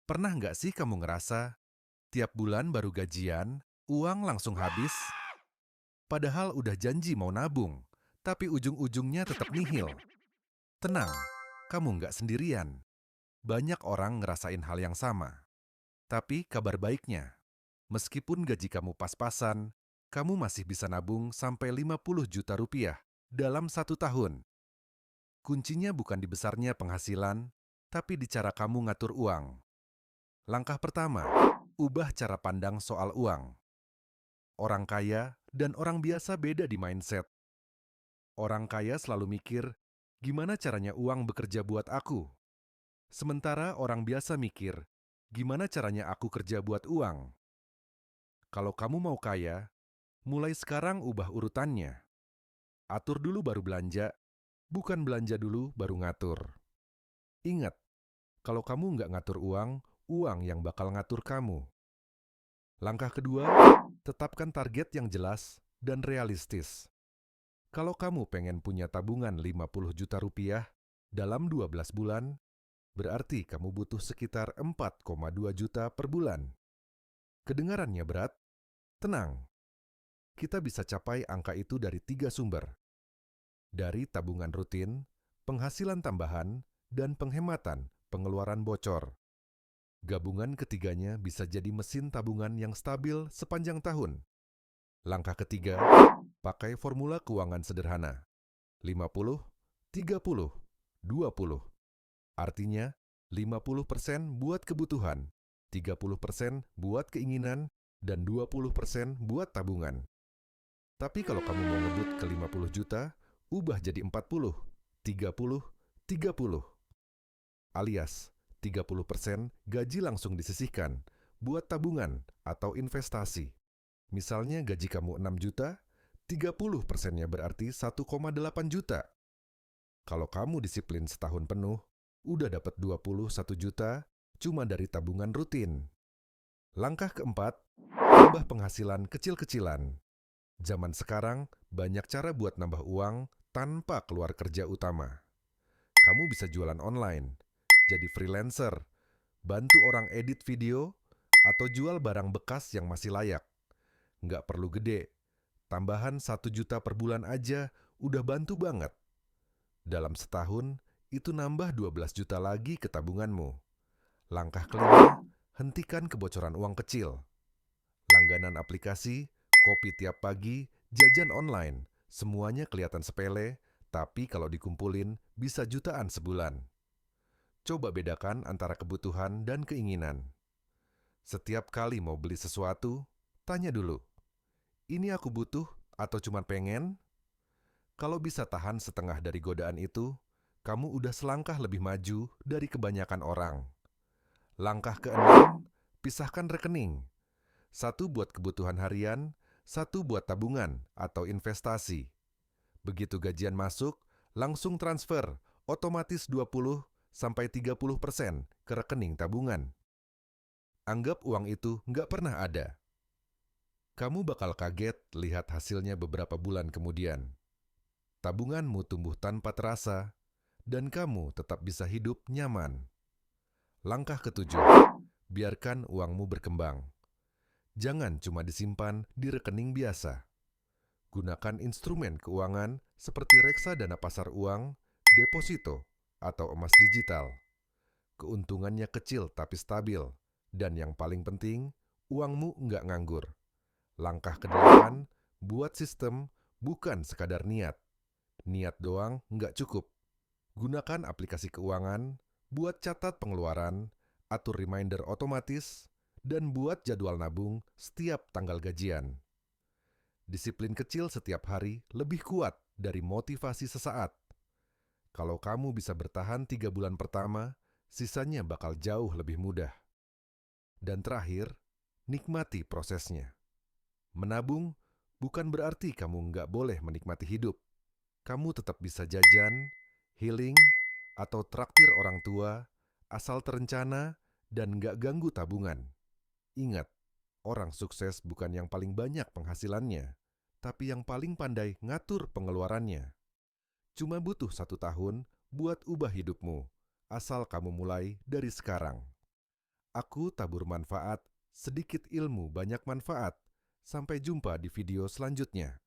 Pernah nggak sih kamu ngerasa tiap bulan baru gajian, uang langsung habis, padahal udah janji mau nabung, tapi ujung-ujungnya tetap nihil? Tenang, kamu nggak sendirian. Banyak orang ngerasain hal yang sama. Tapi kabar baiknya, meskipun gaji kamu pas-pasan, kamu masih bisa nabung sampai 50 juta rupiah dalam 1 tahun. Kuncinya bukan di besarnya penghasilan, tapi di cara kamu ngatur uang. Langkah pertama, ubah cara pandang soal uang. Orang kaya dan orang biasa beda di mindset. Orang kaya selalu mikir, gimana caranya uang bekerja buat aku? Sementara orang biasa mikir, gimana caranya aku kerja buat uang? Kalau kamu mau kaya, mulai sekarang ubah urutannya. Atur dulu baru belanja, bukan belanja dulu baru ngatur. Ingat, kalau kamu nggak ngatur uang, uang yang bakal ngatur kamu. Langkah kedua, tetapkan target yang jelas dan realistis. Kalau kamu pengen punya tabungan 50 juta rupiah dalam 12 bulan, berarti kamu butuh sekitar 4,2 juta per bulan. Kedengarannya berat? Tenang, kita bisa capai angka itu dari 3 sumber. Dari tabungan rutin, penghasilan tambahan, dan penghematan pengeluaran bocor. Gabungan ketiganya bisa jadi mesin tabungan yang stabil sepanjang tahun. Langkah ketiga, pakai formula keuangan sederhana. 50, 30, 20. Artinya, 50% buat kebutuhan, 30% buat keinginan, dan 20% buat tabungan. Tapi kalau kamu mau ngebut ke 50 juta, ubah jadi 40, 30, 30. Alias, 30% gaji langsung disisihkan buat tabungan atau investasi. Misalnya gaji kamu 6 juta, 30%-nya berarti 1,8 juta. Kalau kamu disiplin setahun penuh, udah dapat 21 juta cuma dari tabungan rutin. Langkah keempat, tambah penghasilan kecil-kecilan. Zaman sekarang, banyak cara buat nambah uang tanpa keluar kerja utama. Kamu bisa jualan online, jadi freelancer, bantu orang edit video, atau jual barang bekas yang masih layak. Nggak perlu gede, tambahan 1 juta per bulan aja udah bantu banget. Dalam setahun, itu nambah 12 juta lagi ke tabunganmu. Langkah kelima, hentikan kebocoran uang kecil. Langganan aplikasi, kopi tiap pagi, jajan online, semuanya kelihatan sepele, tapi kalau dikumpulin bisa jutaan sebulan. Coba bedakan antara kebutuhan dan keinginan. Setiap kali mau beli sesuatu, tanya dulu, ini aku butuh atau cuma pengen? Kalau bisa tahan setengah dari godaan itu, kamu udah selangkah lebih maju dari kebanyakan orang. Langkah keenam, pisahkan rekening. Satu buat kebutuhan harian, satu buat tabungan atau investasi. Begitu gajian masuk, langsung transfer, otomatis 20-30% ke rekening tabungan. Anggap uang itu nggak pernah ada. Kamu bakal kaget lihat hasilnya beberapa bulan kemudian. Tabunganmu tumbuh tanpa terasa, dan kamu tetap bisa hidup nyaman. Langkah ketujuh, biarkan uangmu berkembang. Jangan cuma disimpan di rekening biasa. Gunakan instrumen keuangan seperti reksadana pasar uang, deposito, atau emas digital. Keuntungannya kecil tapi stabil, dan yang paling penting, uangmu nggak nganggur. Langkah kedelapan, buat sistem, bukan sekadar niat. Niat doang nggak cukup. Gunakan aplikasi keuangan, buat catat pengeluaran, atur reminder otomatis, dan buat jadwal nabung setiap tanggal gajian. Disiplin kecil setiap hari lebih kuat dari motivasi sesaat. Kalau kamu bisa bertahan 3 bulan pertama, sisanya bakal jauh lebih mudah. Dan terakhir, nikmati prosesnya. Menabung bukan berarti kamu nggak boleh menikmati hidup. Kamu tetap bisa jajan, healing, atau traktir orang tua, asal terencana dan nggak ganggu tabungan. Ingat, orang sukses bukan yang paling banyak penghasilannya, tapi yang paling pandai ngatur pengeluarannya. Cuma butuh 1 tahun buat ubah hidupmu, asal kamu mulai dari sekarang. Aku tabur manfaat, sedikit ilmu banyak manfaat. Sampai jumpa di video selanjutnya.